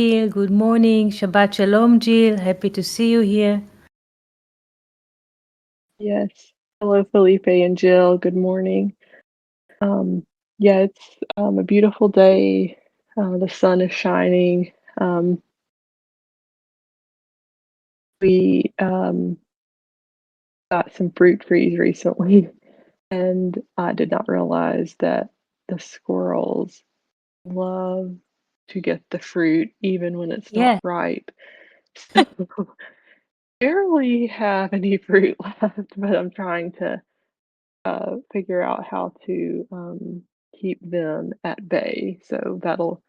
Jill. Good morning. Shabbat Shalom, Jill. Happy to see you here. Yes. Hello, Felipe and Jill. Good morning. Yeah, it's a beautiful day. The sun is shining. We got some fruit trees recently, and I did not realize that the squirrels love to get the fruit even when it's not Yeah, ripe. So barely have any fruit left, but I'm trying to figure out how to keep them at bay. So that'll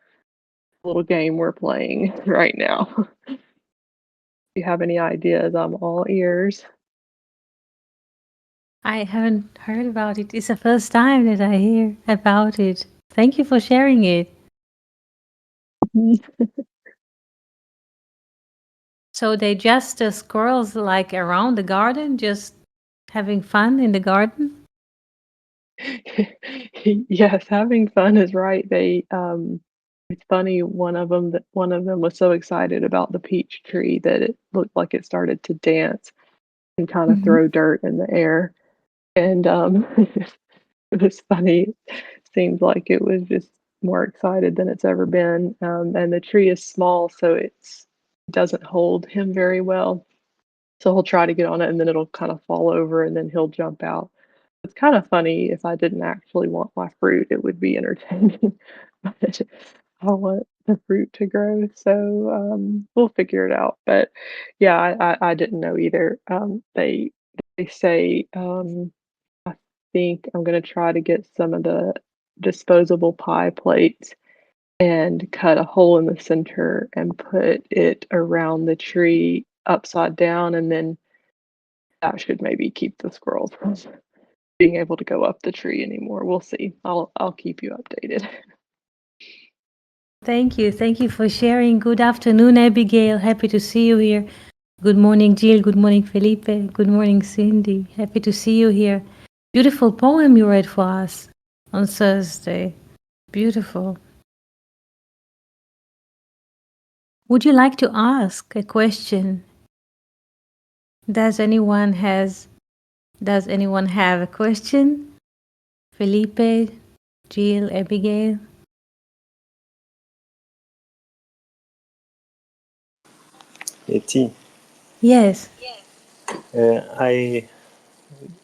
a little game we're playing right now. If you have any ideas, I'm all ears. I haven't heard about it. It's the first time that I hear about it. Thank you for sharing it. So they just squirrels like around the garden, just having fun in the garden? Yes, having fun is right. It's funny, one of them was so excited about the peach tree that it looked like it started to dance and kind of Mhm. throw dirt in the air. And it was funny. Seemed like it was just more excited than it's ever been. And the tree is small, so it doesn't hold him very well. So he'll try to get on it and then it'll kind of fall over and then he'll jump out. It's kind of funny. If I didn't actually want my fruit, it would be entertaining. But I want the fruit to grow, so we'll figure it out. But yeah, I didn't know either. They say I think I'm gonna try to get some of the disposable pie plates and cut a hole in the center and put it around the tree upside down, and then that should maybe keep the squirrels from being able to go up the tree anymore. We'll see. I'll keep you updated. Thank you. Thank you for sharing. Good afternoon, Abigail. Happy to see you here. Good morning, Jill. Good morning, Felipe. Good morning, Cindy. Happy to see you here. Beautiful poem you read for us on Thursday. Beautiful. Would you like to ask a question? Does anyone has does anyone have a question? Felipe, Jill, Abigail? Eti, Yes. I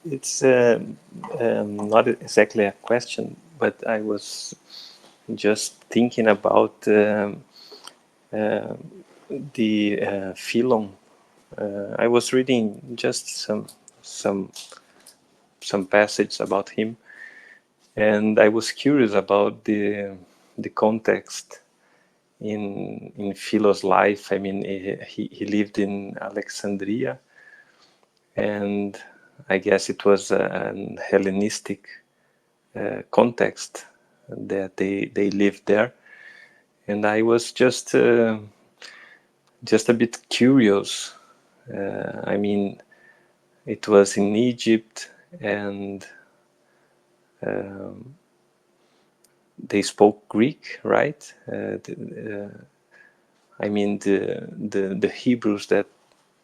it's not exactly a question, but I was just thinking about uh, the Philon. I was reading just some some passage about him, and I was curious about the context in Philo's life. I mean, he lived in Alexandria, and I guess it was an Hellenistic context that they lived there, and I was just a bit curious. I mean, it was in Egypt, and they spoke Greek, right? I mean, the Hebrews that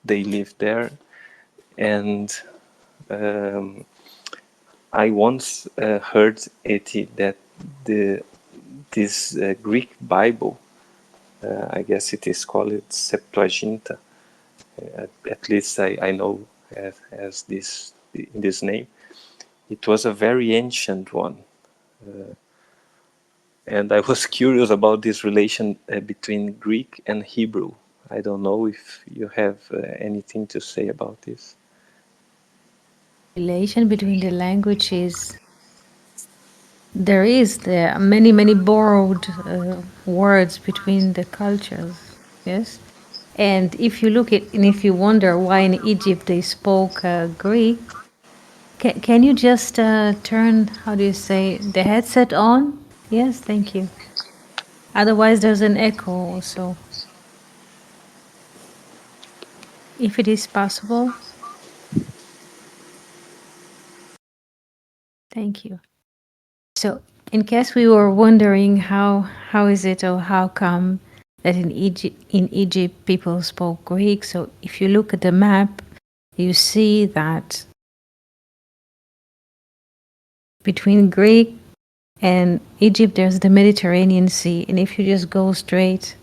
they lived there, and um, I once heard Eti that the this Greek Bible, I guess it is called Septuaginta. At least I know as this name. It was a very ancient one, and I was curious about this relation between Greek and Hebrew. I don't know if you have anything to say about this. Relation between the languages. There are many borrowed words between the cultures. Yes. And if you look at and if you wonder why in Egypt they spoke Greek, can you just turn, how do you say, the headset on? Yes, thank you. Otherwise, there's an echo also. If it is possible, thank you. So, in case we were wondering how is it or how come that in Egypt people spoke Greek. So if you look at the map, you see that between Greek and Egypt there's the Mediterranean Sea, and if you just go straight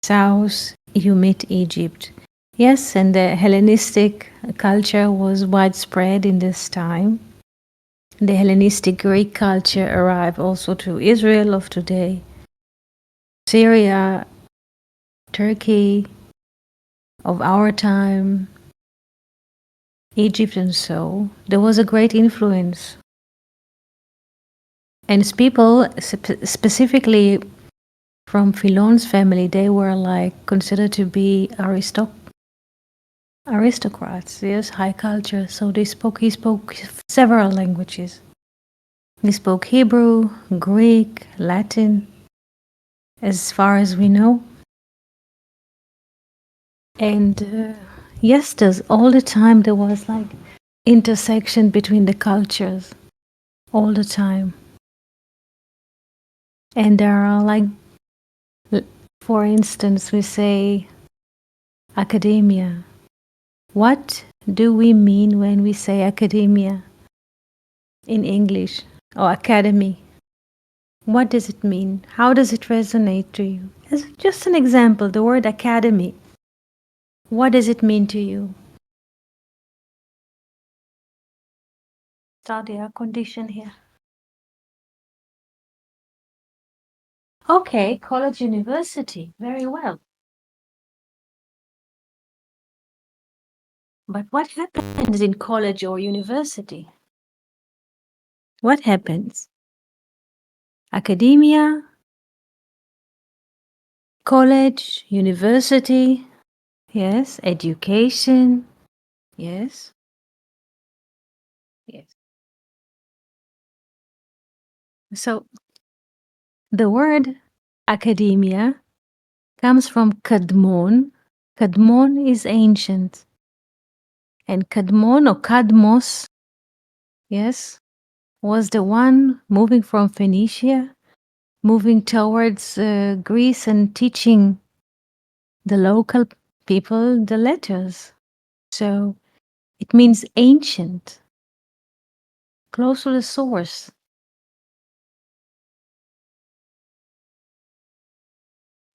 south, you meet Egypt. Yes, and the Hellenistic culture was widespread in this time. The Hellenistic Greek culture arrived also to Israel of today, Syria, Turkey of our time, Egypt, and so there was a great influence. And people, specifically from Philon's family, they were like considered to be aristocrats, yes, high culture. So he spoke several languages. He spoke Hebrew, Greek, Latin, as far as we know. And yes, there's all the time there was like intersection between the cultures, all the time. And there are like, for instance, we say academia. What do we mean when we say academia in English or academy? What does it mean? How does it resonate to you? As just an example, the word academy. What does it mean to you? Start the air condition here. Okay, college, university. Very well. But what happens in college or university? What happens? Academia, college, university, yes, education, yes, yes. So the word academia comes from kadmon. Kadmon is ancient. And kadmon or kadmos, yes, was the one moving from Phoenicia, moving towards Greece and teaching the local people the letters. So it means ancient, close to the source.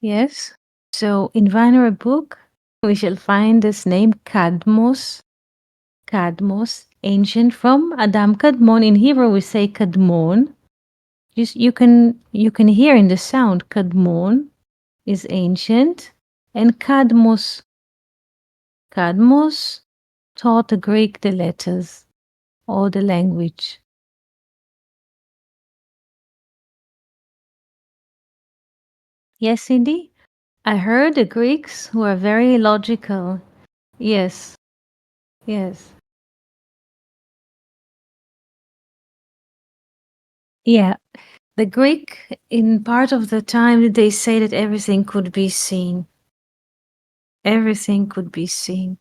Yes. So in Weiner book, we shall find this name Kadmos. Kadmos, ancient, from Adam Kadmon. In Hebrew, we say Kadmon. You can hear in the sound Kadmon is ancient, and Kadmos. Kadmos taught the Greek the letters or the language. Yes, Cindy? I heard the Greeks were very logical. Yes, yes. Yeah, the Greek, in part of the time, they say that everything could be seen. Everything could be seen.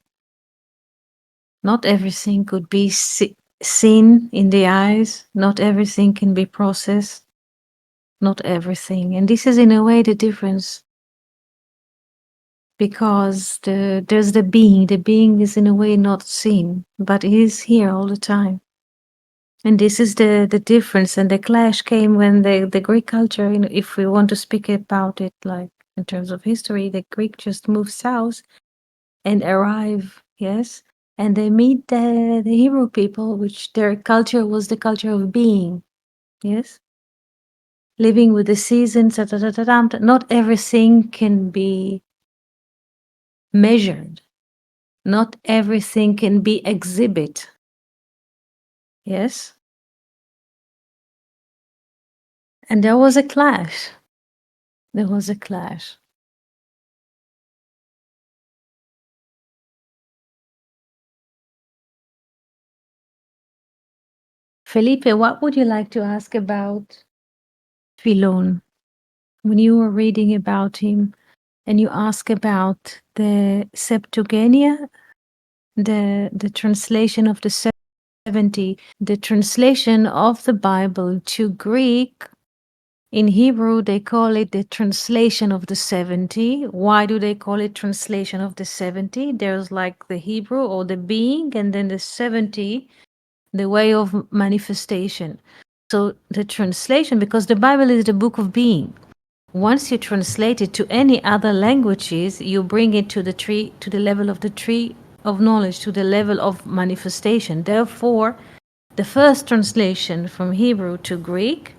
Not everything could be seen in the eyes. Not everything can be processed. Not everything. And this is in a way the difference. Because there's the being. The being is in a way not seen, but it is here all the time. And this is the difference. And the clash came when the Greek culture, if we want to speak about it like in terms of history, the Greek just moved south and arrive, yes, and they meet the Hebrew people, which their culture was the culture of being, yes, living with the seasons. Not everything can be measured. Not everything can be exhibit. Yes. And there was a clash. There was a clash. Felipe, what would you like to ask about Philon? When you were reading about him and you ask about the Septuagint, the translation of the 70, the translation of the Bible to Greek In Hebrew, they call it the translation of the 70. Why do they call it translation of the 70? There's like the Hebrew or the being, and then the 70, the way of manifestation. So the translation, because the Bible is the book of being. Once you translate it to any other languages, you bring it to the tree, to the level of the tree of knowledge, to the level of manifestation. Therefore, the first translation from Hebrew to Greek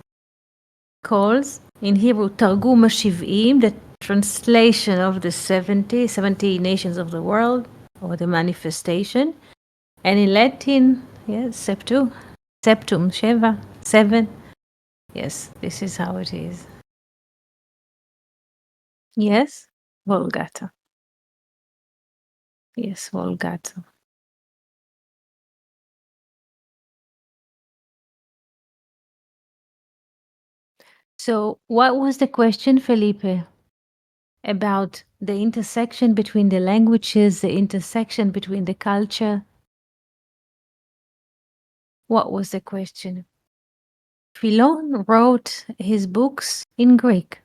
calls in Hebrew Targum Shiv'im, the translation of the 70 nations of the world, or the manifestation. And in Latin, yes, septum, Sheva, 7. Yes, this is how it is. Yes, Vulgata. Yes, Vulgata. So, what was the question, Felipe? About the intersection between the languages, the intersection between the culture? What was the question? Philon wrote his books in Greek.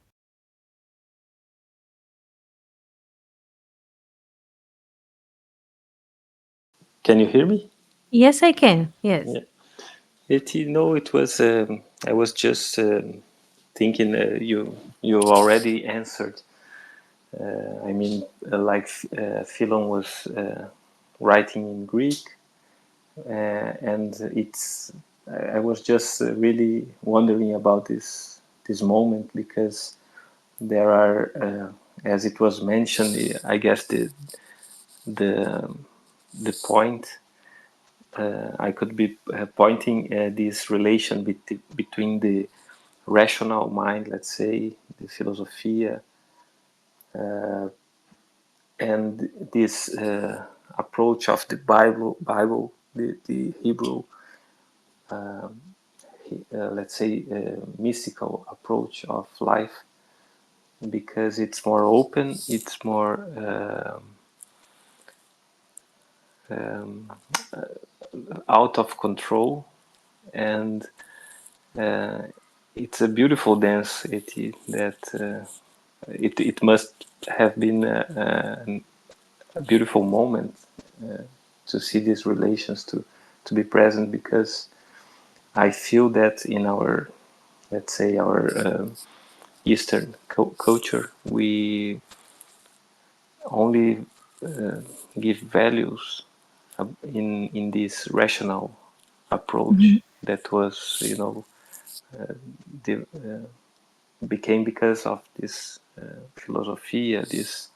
Can you hear me? Yes, I can. Yes. Yeah. It was. I was just thinking. You already answered. I mean, Philon was writing in Greek, and it's. I was just really wondering about this moment because there are, as it was mentioned, I guess the the point I could be pointing this relation between the rational mind, let's say, the philosophia, and this approach of the Bible, the Hebrew, let's say, mystical approach of life, because it's more open, it's more um, out of control, and uh, it's a beautiful dance. It must have been a beautiful moment to see these relations to be present, because I feel that in our, let's say, our Eastern culture, we only uh, give values in this rational approach that was, the, became because of this philosophy, this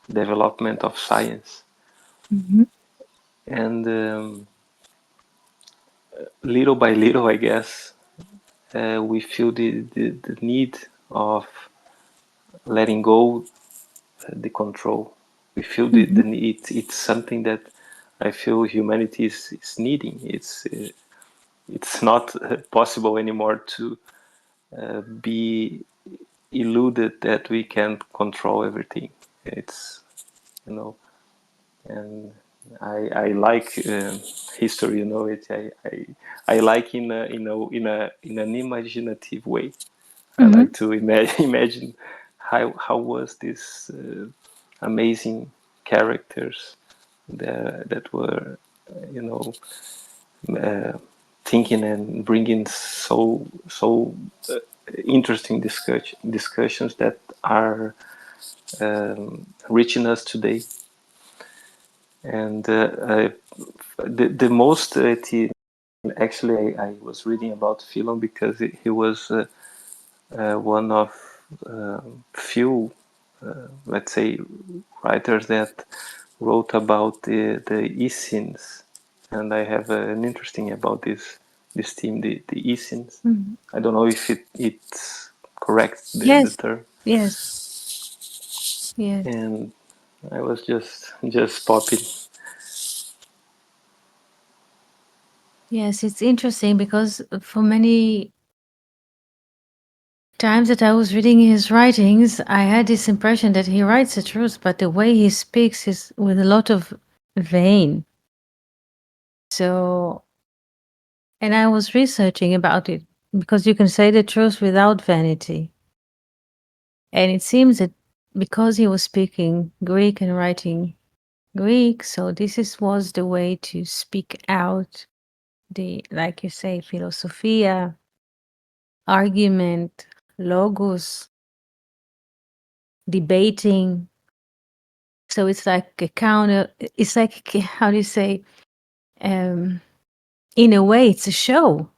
development of science, Mm-hmm. and little by little, I guess, we feel the need of letting go the control. We feel Mm-hmm. the need. It's something that I feel humanity is needing. It's not possible anymore to be illuded that we can control everything. It's, you know, and I like history. I like in an imaginative way. I Mm-hmm. like to imagine how was this amazing characters that were, you know, uh, thinking and bringing so interesting discussions that are reaching us today. And the most actually I was reading about Philon because he was one of few, let's say, writers that wrote about the Essenes, and I have an interesting about this team, the Essenes. Mm-hmm. I don't know if it's correct, the Yes. term, Yes. Yes. and I was just popping. Yes. It's interesting because for many times that I was reading his writings, I had this impression that he writes the truth, but the way he speaks is with a lot of vein. So, and I was researching about it because you can say the truth without vanity. And it seems that because he was speaking Greek and writing Greek, so was the way to speak out the, like you say, philosophia, argument, logos, debating. So it's like a counter, it's like, how do you say, in a way, it's a show.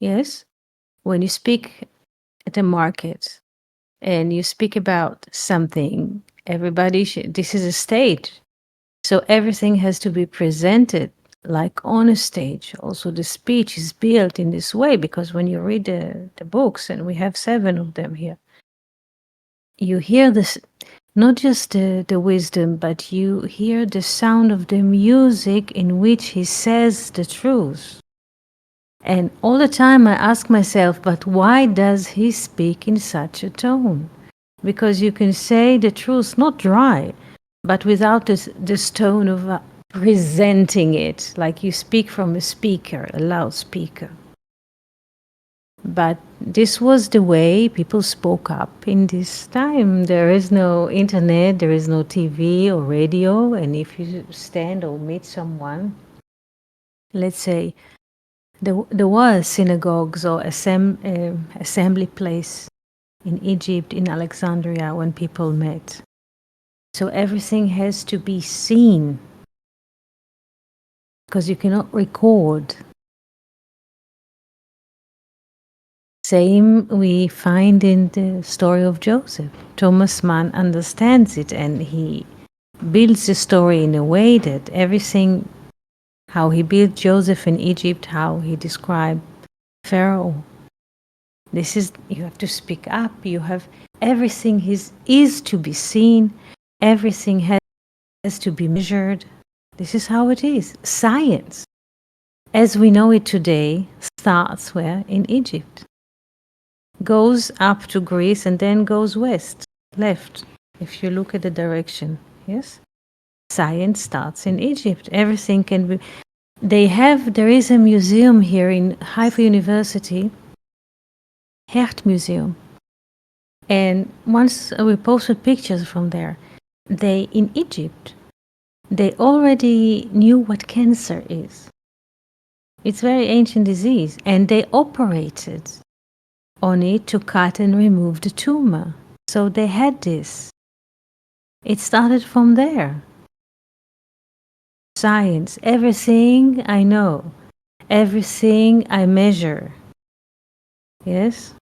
Yes. When you speak at a market and you speak about something, everybody this is a stage. So everything has to be presented like on a stage. Also, the speech is built in this way because when you read the books, and we have 7 of them here, you hear this, not just the wisdom, but you hear the sound of the music in which he says the truth. And all the time I ask myself, but why does he speak in such a tone? Because you can say the truth, not dry, but without this tone of presenting it, like you speak from a speaker, a loudspeaker. But this was the way people spoke up in this time. There is no internet, there is no TV or radio, and if you stand or meet someone, let's say, there was synagogues or assembly place in Egypt, in Alexandria, when people met. So everything has to be seen because you cannot record. Same we find in the story of Joseph. Thomas Mann understands it, and he builds the story in a way that everything, how he built Joseph in Egypt, how he described Pharaoh. This is, you have to speak up, you have, everything is to be seen, everything has to be measured. This is how it is. Science, as we know it today, starts where? In Egypt. Goes up to Greece and then goes west, left, if you look at the direction. Yes? Science starts in Egypt. Everything can be. There is a museum here in Haifa University, Hecht Museum. And once we posted pictures from there, in Egypt, they already knew what cancer is. It's very ancient disease, and they operated on it to cut and remove the tumor. So they had this. It started from there. Science, everything I know, everything I measure. Yes?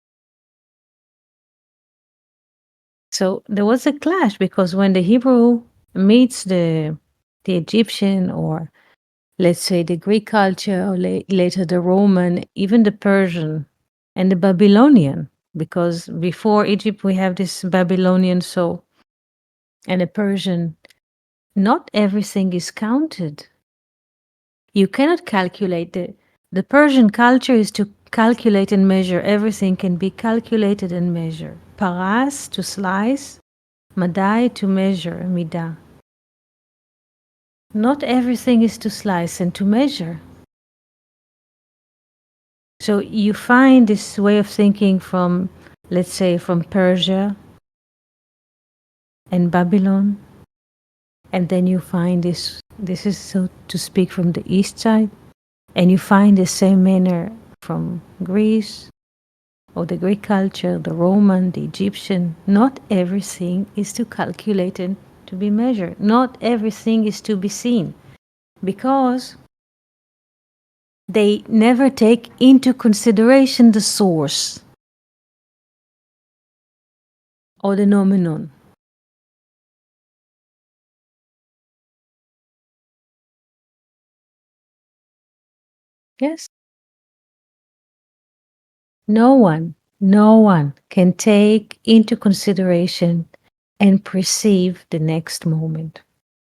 So there was a clash because when the Hebrew meets the Egyptian, or let's say the Greek culture, or later the Roman, even the Persian and the Babylonian, because before Egypt we have this Babylonian, and the Persian, not everything is counted. You cannot calculate the Persian culture is to calculate and measure. Everything can be calculated and measured. Paras to slice, Madai to measure, Midah. Not everything is to slice and to measure. So you find this way of thinking from, let's say, from Persia and Babylon, and then you find this is, so to speak, from the east side, and you find the same manner from Greece, or the Greek culture, the Roman, the Egyptian. Not everything is to calculate and to be measured. Not everything is to be seen, because they never take into consideration the source or the nomenon. Yes? No one can take into consideration and perceive the next moment.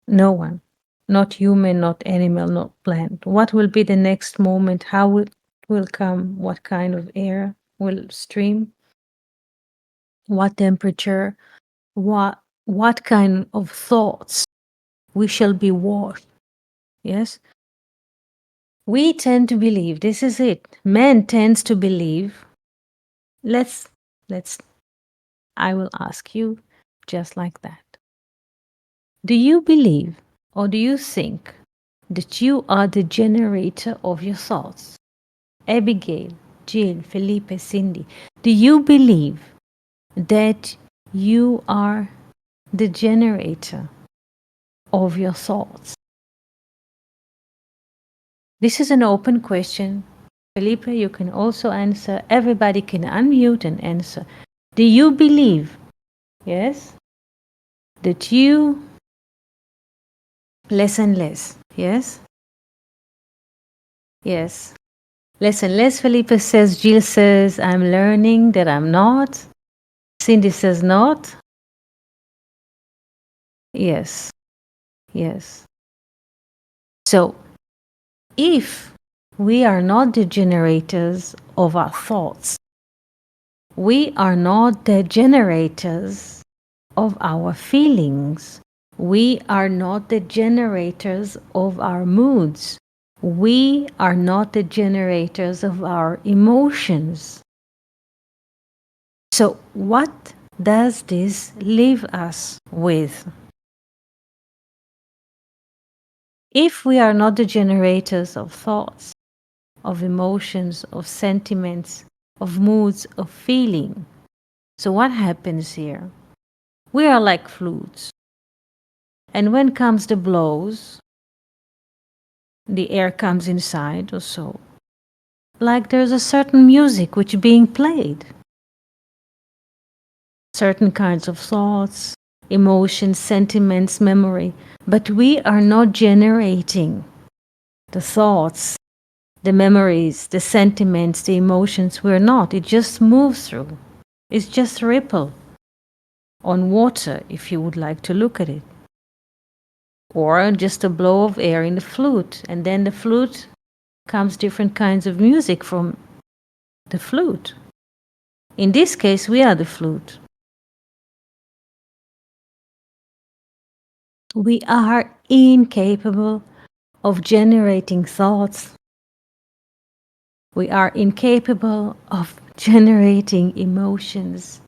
No one. Not human, not animal, not plant. What will be the next moment? How it will come? What kind of air will stream? What temperature? What kind of thoughts we shall be washed? Yes? We tend to believe, this is it. Man tends to believe let's I will ask you just like that. Do you believe or do you think that you are the generator of your thoughts? Abigail, Jill, Felipe, Cindy, do you believe that you are the generator of your thoughts? This is an open question. Felipe, you can also answer. Everybody can unmute and answer. Do you believe, yes, that you less and less, yes? Yes. Less and less, Felipe says. Jill says, I'm learning that I'm not. Cindy says not. Yes. Yes. So, if we are not the generators of our thoughts, we are not the generators of our feelings, we are not the generators of our moods, we are not the generators of our emotions. So, what does this leave us with? If we are not the generators of thoughts, of emotions, of sentiments, of moods, of feeling, so what happens here? We are like flutes. And when comes the blows, the air comes inside or so. Like there's a certain music which being played. Certain kinds of thoughts, emotions, sentiments, memory. But we are not generating the thoughts, the memories, the sentiments, the emotions. We're not. It just moves through. It's just a ripple on water, if you would like to look at it. Or just a blow of air in the flute. And then the flute comes different kinds of music from the flute. In this case, we are the flute. We are incapable of generating thoughts. We are incapable of generating emotions.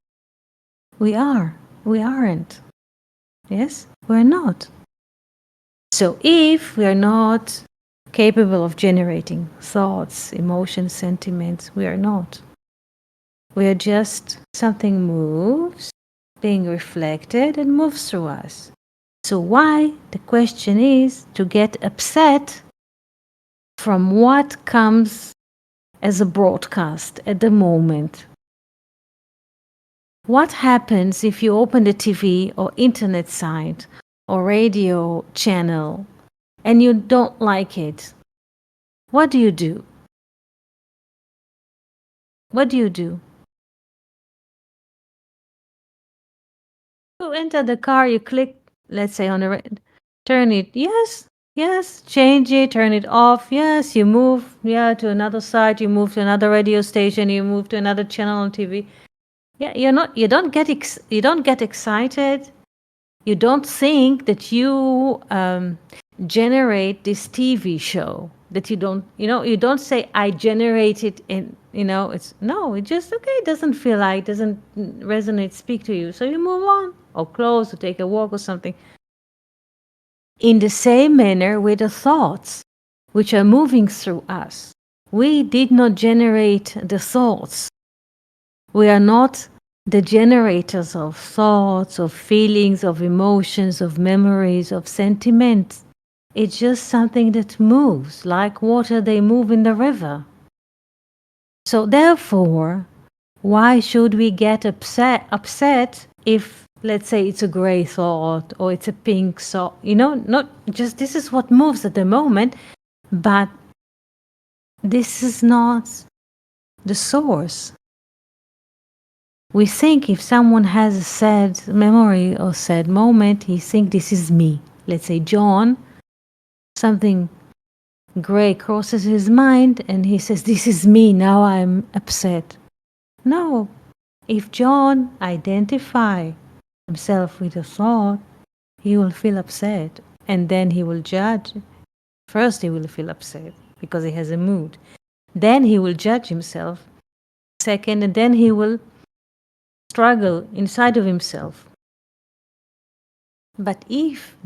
We aren't. Yes, we're not. So if we are not capable of generating thoughts, emotions, sentiments, we are not. We are just something moves, being reflected and moves through us. So why? The question is to get upset from what comes as a broadcast at the moment. What happens if you open the TV or internet site or radio channel and you don't like it? What do you do? What do you do? You enter the car, you click, let's say on the red, turn it, yes, change it, turn it off, yes, you move, to another site, you move to another radio station, you move to another channel on TV. Yeah, you don't get excited. You don't think that you generate this TV show, that you don't say I generate it in, it's no, it just okay, it doesn't feel like, doesn't resonate, speak to you, so you move on or close or take a walk or something. In the same manner with the thoughts which are moving through us, we did not generate the thoughts. We are not the generators of thoughts, of feelings, of emotions, of memories, of sentiments. It's just something that moves, like water, they move in the river. So therefore, why should we get upset if, let's say, it's a gray thought or it's a pink thought? Not just this is what moves at the moment, but this is not the source. We think if someone has a sad memory or sad moment, he thinks this is me. Let's say John, something gray crosses his mind and he says, this is me, now I'm upset. No, if John identify himself with a thought, he will feel upset and then he will judge. First he will feel upset because he has a mood. Then he will judge himself. second, and then he will struggle inside of himself. But if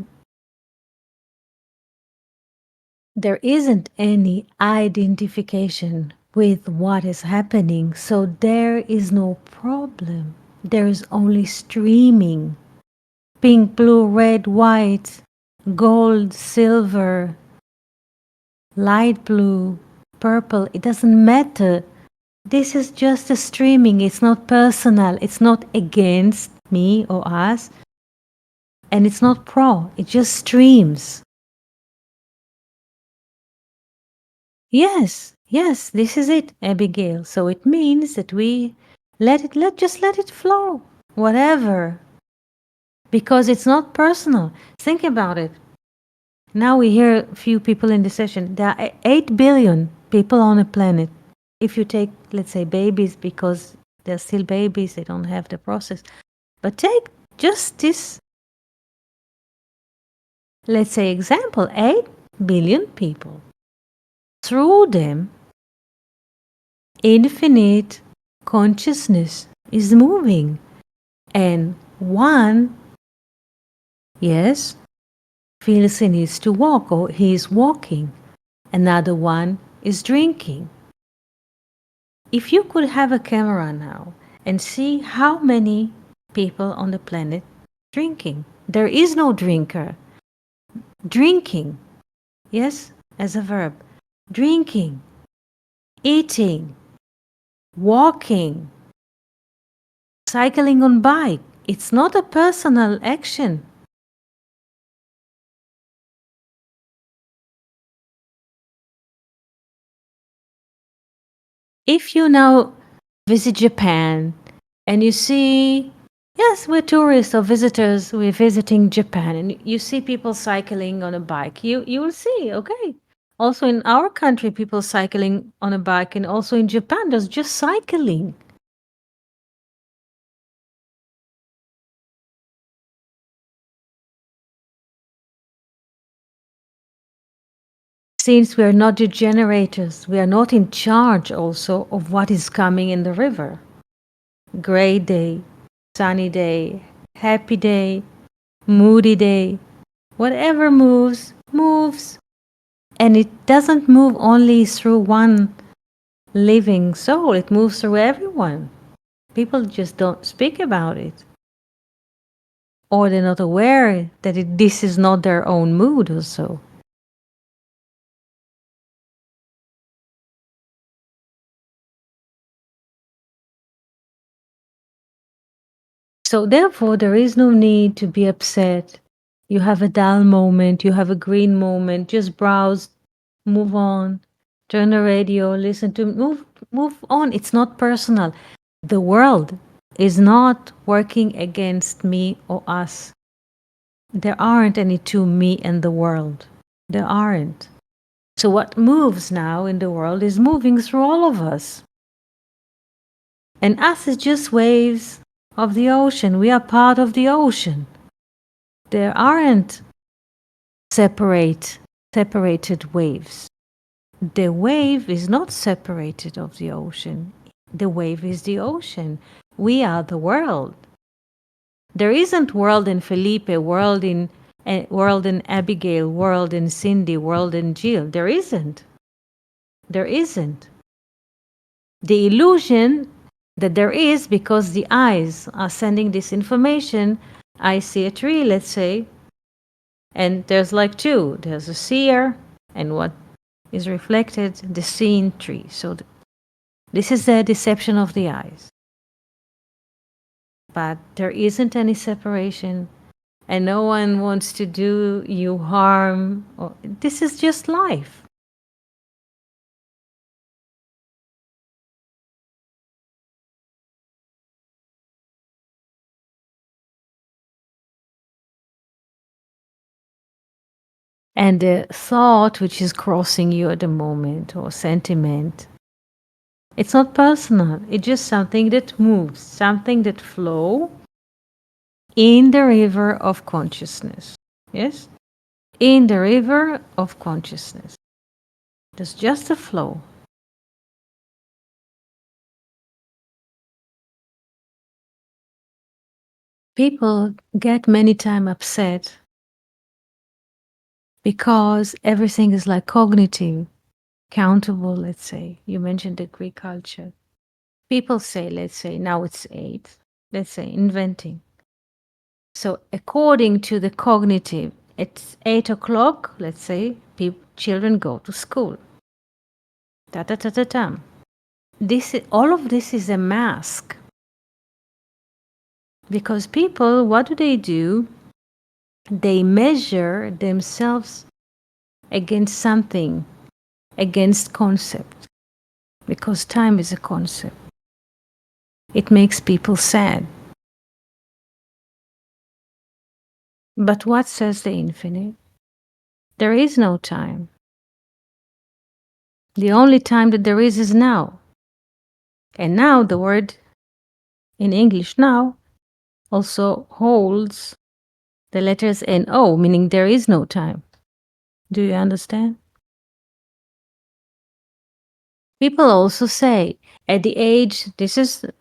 there isn't any identification with what is happening, so there is no problem. There is only streaming. Pink, blue, red, white, gold, silver, light blue, purple. It doesn't matter. This is just a streaming. It's not personal. It's not against me or us. And it's not pro. It just streams. Yes, yes, this is it, Abigail. So it means that we just let it flow, whatever. Because it's not personal. Think about it. Now we hear a few people in the session. There are 8 billion people on the planet. If you take, let's say, babies, because they're still babies, they don't have the process. But take just this, let's say, example, 8 billion people. Through them, infinite consciousness is moving. And one, yes, feels he needs to walk, or he is walking. Another one is drinking. If you could have a camera now and see how many people on the planet drinking. There is no drinker. Drinking, yes, as a verb. Drinking, eating, walking, cycling on bike. It's not a personal action. If you now visit Japan and you see, yes, we're tourists or visitors, we're visiting Japan, and you see people cycling on a bike, you will see, okay. Also in our country, people cycling on a bike, and also in Japan, there's just cycling. Since we are not the generators, we are not in charge also of what is coming in the river. Gray day, sunny day, happy day, moody day, whatever moves, moves. And it doesn't move only through one living soul, it moves through everyone. People just don't speak about it. Or they're not aware that this is not their own mood or so. So therefore, there is no need to be upset. You have a dull moment, you have a green moment, just browse, move on, turn the radio, listen to, move on. It's not personal. The world is not working against me or us. There aren't any two me and the world. There aren't. So what moves now in the world is moving through all of us. And us is just waves of the ocean. We are part of the ocean. There aren't separated waves. The wave is not separated of the ocean. The wave is the ocean. We are the world. There isn't world in Felipe, world in Abigail, world in Cindy, world in Jill. There isn't. There isn't. The illusion that there is, because the eyes are sending this information. I see a tree, let's say, and there's like two. There's a seer and what is reflected, the seen tree. So this is the deception of the eyes. But there isn't any separation, and no one wants to do you harm. This is just life. And the thought which is crossing you at the moment, or sentiment, it's not personal. It's just something that moves, something that flows in the river of consciousness. Yes? In the river of consciousness. There's just a flow. People get many times upset because everything is like cognitive, countable, let's say. You mentioned the Greek culture. People say, let's say, now it's 8, let's say, inventing. So according to the cognitive, it's 8 o'clock, let's say, children go to school. Ta ta ta ta ta. All of this is a mask. Because people, what do? They measure themselves against something, against concept. Because time is a concept. It makes people sad. But what says the infinite? There is no time. The only time that there is now. And now the word in English now also holds the letters NO, meaning there is no time. Do you understand? People also say at the age,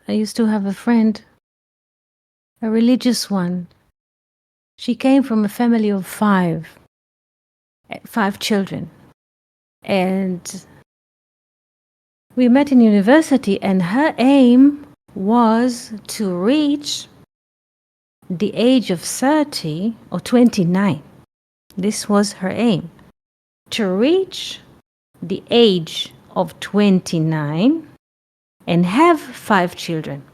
I used to have a friend, a religious one. She came from a family of 5 children. And we met in university, and her aim was to reach the age of 30 or 29. This was her aim. To reach the age of 29 and have 5 children.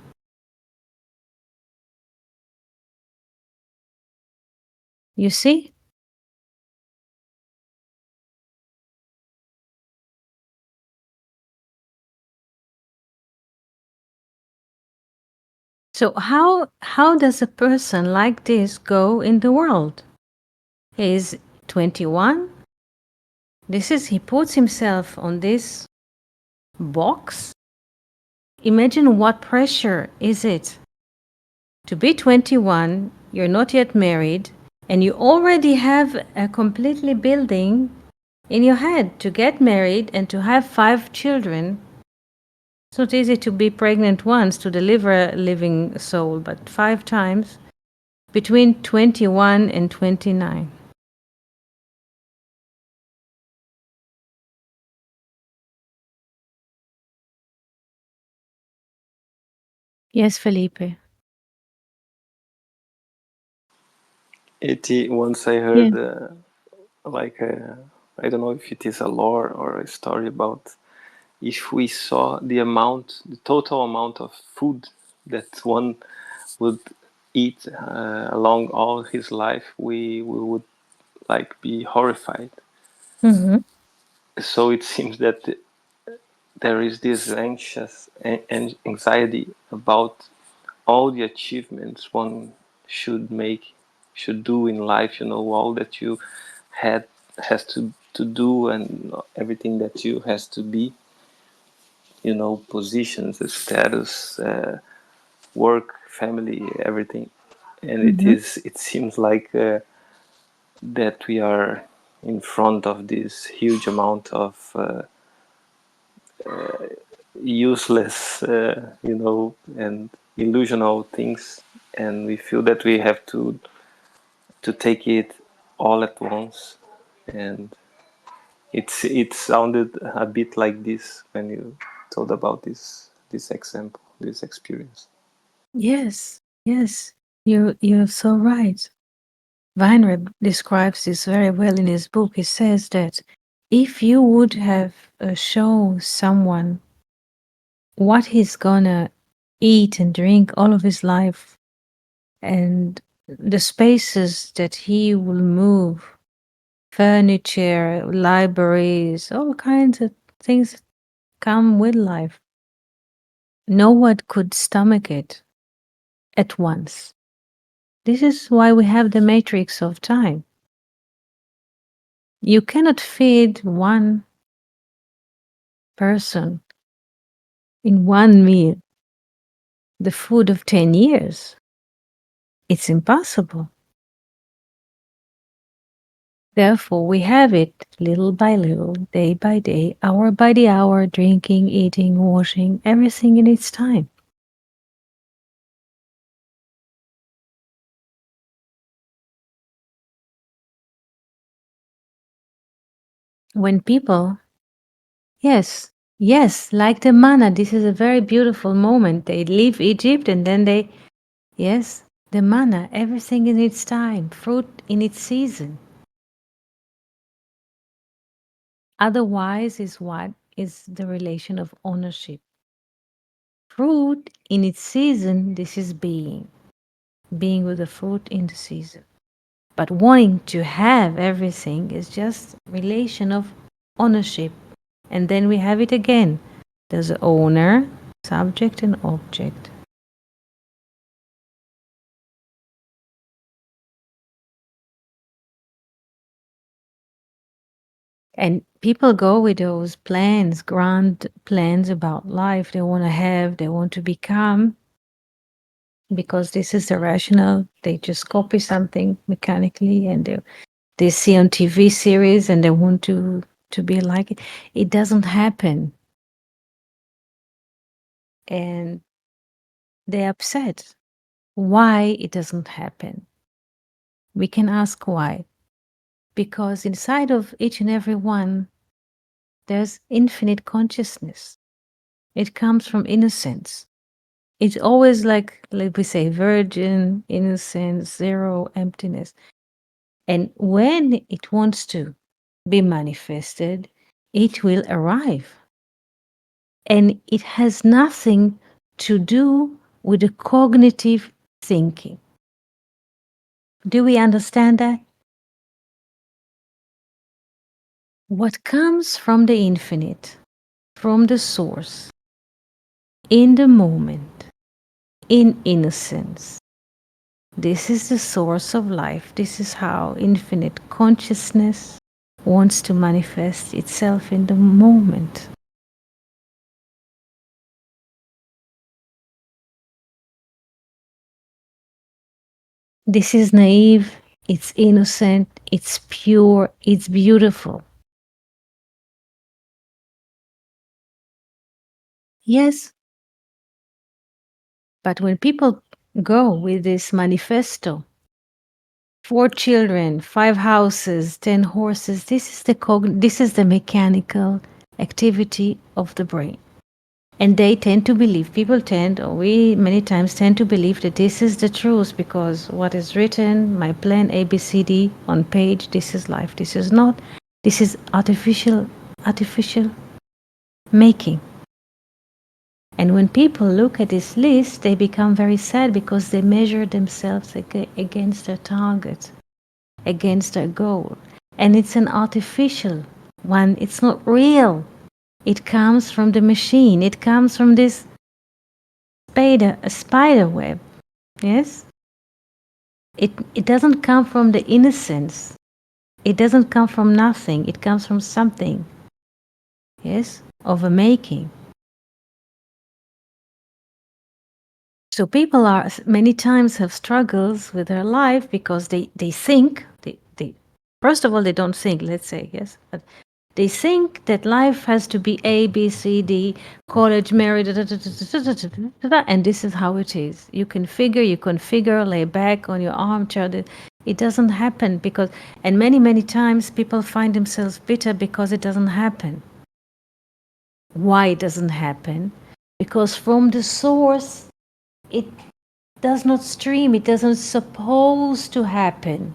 You see? So how does a person like this go in the world? He's 21. He puts himself on this box. Imagine what pressure is it to be 21, you're not yet married, and you already have a completely building in your head to get married and to have 5 children. It's not easy to be pregnant once to deliver a living soul, but 5 times between 21 and 29. Yes, Felipe. Once I Yeah. heard I don't know if it is a lore or a story about if we saw the total amount of food that one would eat along all his life, we would like be horrified. Mm-hmm. So it seems that there is this anxious anxiety about all the achievements one should do in life, all that you had has to do, and everything that you has to be, positions, status, work, family, everything. And Mm-hmm. it seems like that we are in front of this huge amount of useless, and illusional things, and we feel that we have to take it all at once. And it sounded a bit like this when you told about this example, this experience. Yes, yes, you're so right. Weinreb describes this very well in his book. He says that if you would have shown someone what he's gonna eat and drink all of his life and the spaces that he will move, furniture, libraries, all kinds of things that come with life, no one could stomach it at once. This is why we have the matrix of time. You cannot feed one person in one meal the food of 10 years. It's impossible. Therefore, we have it little by little, day by day, hour by the hour, drinking, eating, washing, everything in its time. when people, yes, yes, like the manna, this is a very beautiful moment. They leave Egypt and then they, yes, the manna, everything in its time, fruit in its season. Otherwise, is what is the relation of ownership. Fruit in its season, this is being with the fruit in the season. But wanting to have everything is just relation of ownership. And then we have it again. There's owner, subject, and object. And people go with those plans, grand plans about life they want to have, they want to become, because this is the rational. They just copy something mechanically and they see on TV series and they want to be like it. It doesn't happen. And they're upset. Why it doesn't happen? We can ask why. Because inside of each and every one, there's infinite consciousness. It comes from innocence. It's always like we say, virgin, innocence, zero, emptiness. And when it wants to be manifested, it will arrive. And it has nothing to do with the cognitive thinking. Do we understand that? What comes from the infinite, from the source, in the moment, in innocence. This is the source of life. This is how infinite consciousness wants to manifest itself in the moment. This is naive, it's innocent, it's pure, it's beautiful. Yes. But when people go with this manifesto, 4 children, 5 houses, 10 horses, this is the mechanical activity of the brain. And they tend to believe, we many times tend to believe that this is the truth because what is written, my plan ABCD on page, this is life. This is not. This is artificial making. And when people look at this list, they become very sad because they measure themselves against their target, against their goal. And it's an artificial one. It's not real. It comes from the machine. It comes from this spider web. Yes? It doesn't come from the innocence. It doesn't come from nothing. It comes from something. Yes? Of a making. So people are many times have struggles with their life because they think, they first of all, they don't think, let's say, yes, but they think that life has to be A, B, C, D, college, married, and this is how it is. You configure, lay back on your armchair. It doesn't happen because, and many times people find themselves bitter because it doesn't happen. Why it doesn't happen? Because from the source, it does not stream. It doesn't suppose to happen.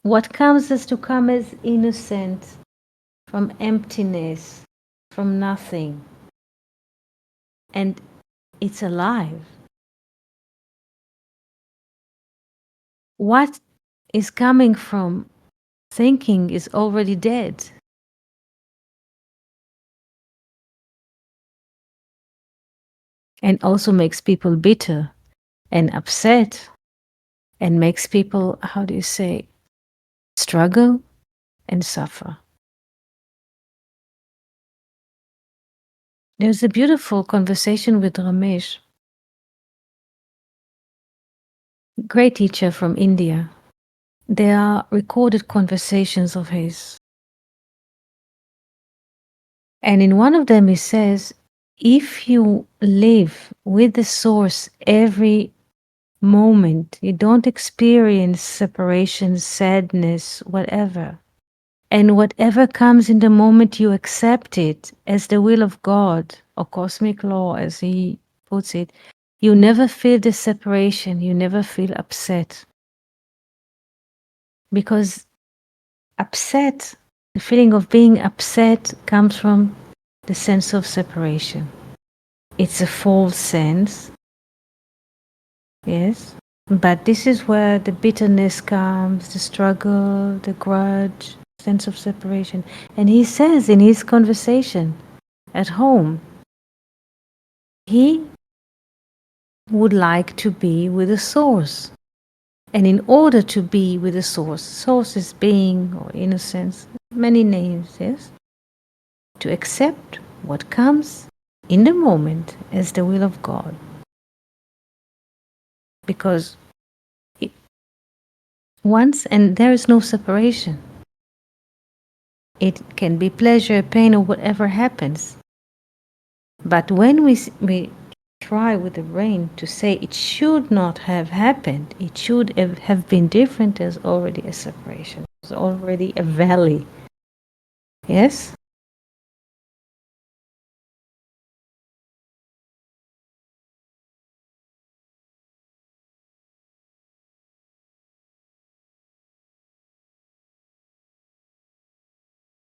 What comes is to come as innocent, from emptiness, from nothing. And it's alive. What is coming from thinking is already dead. And also makes people bitter and upset and makes people, how do you say, struggle and suffer. There's a beautiful conversation with Ramesh, great teacher from India. There are recorded conversations of his. And in one of them he says, if you live with the source every moment, you don't experience separation, sadness, whatever. And whatever comes in the moment, you accept it as the will of God or cosmic law, as he puts it. You never feel the separation. You never feel upset. Because upset, the feeling of being upset comes from the sense of separation. It's a false sense, yes, but this is where the bitterness comes, the struggle, the grudge, sense of separation. And he says in his conversation at home, he would like to be with the source. And in order to be with the source is being or innocence, many names, yes, to accept what comes in the moment as the will of God. Because once, and there is no separation. It can be pleasure, pain, or whatever happens. But when we try with the brain to say it should not have happened, it should have been different, there's already a separation. There's already a valley. Yes?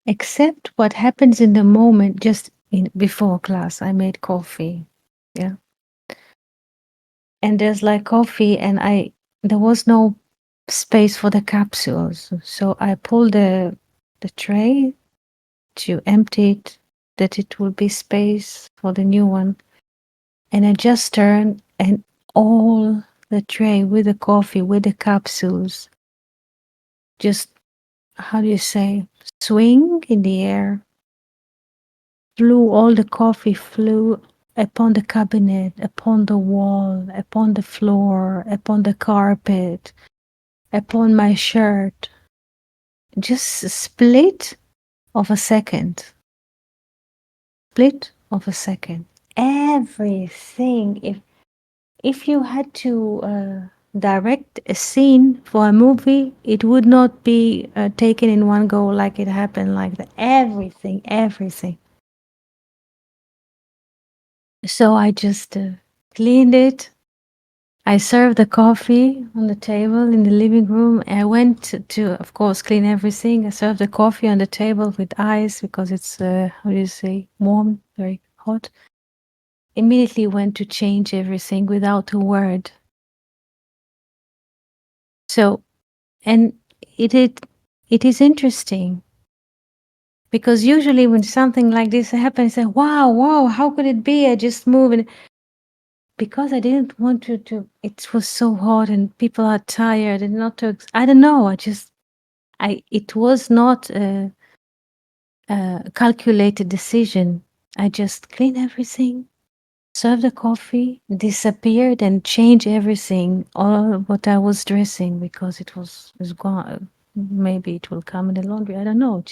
Accept what happens in the moment. Just before class, I made coffee. Yeah. And there's like coffee, and there was no space for the capsules. So I pulled the tray to empty it, that it will be space for the new one. And I just turned, and all the tray with the coffee, with the capsules, just, how do you say, swing in the air. All the coffee flew upon the cabinet, upon the wall, upon the floor, upon the carpet, upon my shirt. Just a split of a second. Split of a second. Everything. If you had to direct a scene for a movie, it would not be taken in one go like it happened like that. Everything. So I just cleaned it. I served the coffee on the table in the living room. I went to, of course, clean everything. I served the coffee on the table with ice because it's, how do you say, warm, very hot. Immediately went to change everything without a word. So, and it is interesting because usually when something like this happens, I say, wow, how could it be? I just move, and because I didn't want to it was so hot and people are tired and not to, I don't know, it was not a calculated decision. I just cleaned everything, served the coffee, disappeared, and changed everything, all what I was dressing, because it was gone. Maybe it will come in the laundry. I don't know.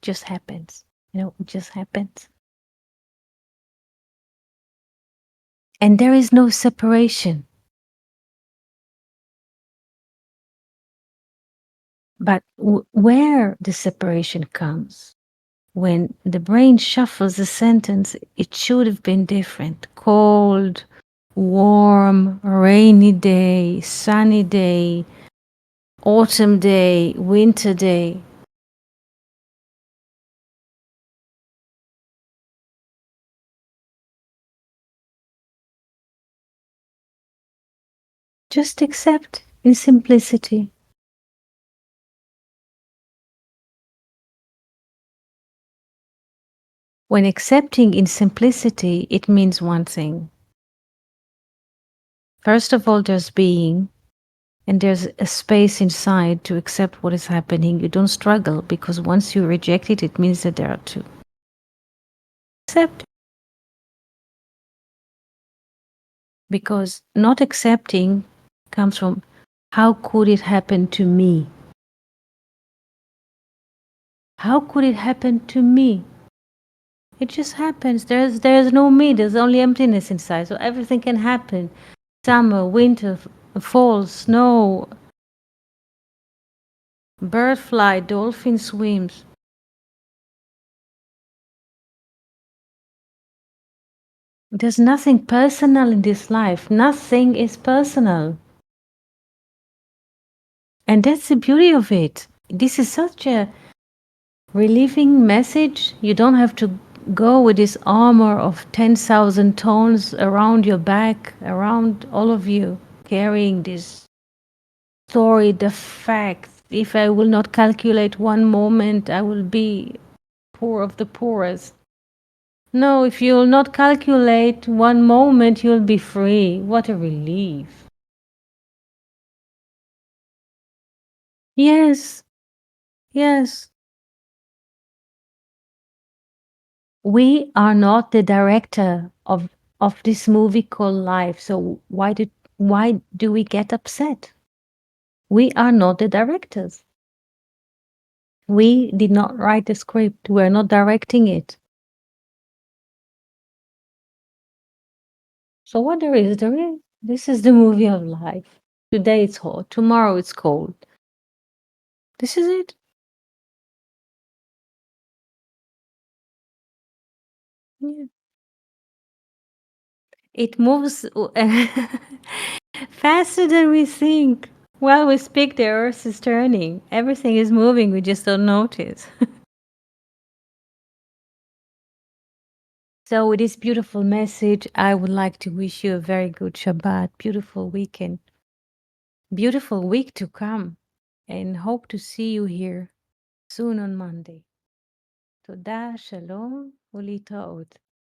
Just happens. It just happens. And there is no separation. But where the separation comes, when the brain shuffles a sentence, it should have been different. Cold, warm, rainy day, sunny day, autumn day, winter day. Just accept in simplicity. When accepting in simplicity, it means one thing. First of all, there's being, and there's a space inside to accept what is happening. You don't struggle, because once you reject it, it means that there are two. Accept. Because not accepting comes from, how could it happen to me? How could it happen to me? It just happens. There's no me. There's only emptiness inside. So everything can happen. Summer, winter, fall, snow. Bird fly, dolphin swims. There's nothing personal in this life. Nothing is personal. And that's the beauty of it. This is such a relieving message. You don't have to go with this armor of 10,000 tons around your back, around all of you, carrying this story, the facts. If I will not calculate one moment, I will be poor of the poorest. No, if you'll not calculate one moment, you'll be free. What a relief. Yes, yes. We are not the director of this movie called life. So why do we get upset? We are not the directors. We did not write the script. We're not directing it. So what there is, there is. This is the movie of life. Today it's hot. Tomorrow it's cold. This is it. Yeah. It moves faster than we think. While we speak, the earth is turning. Everything is moving. We just don't notice. So, with this beautiful message, I would like to wish you a very good Shabbat, beautiful weekend, beautiful week to come, and hope to see you here soon on Monday. Toda, shalom, ulitraot.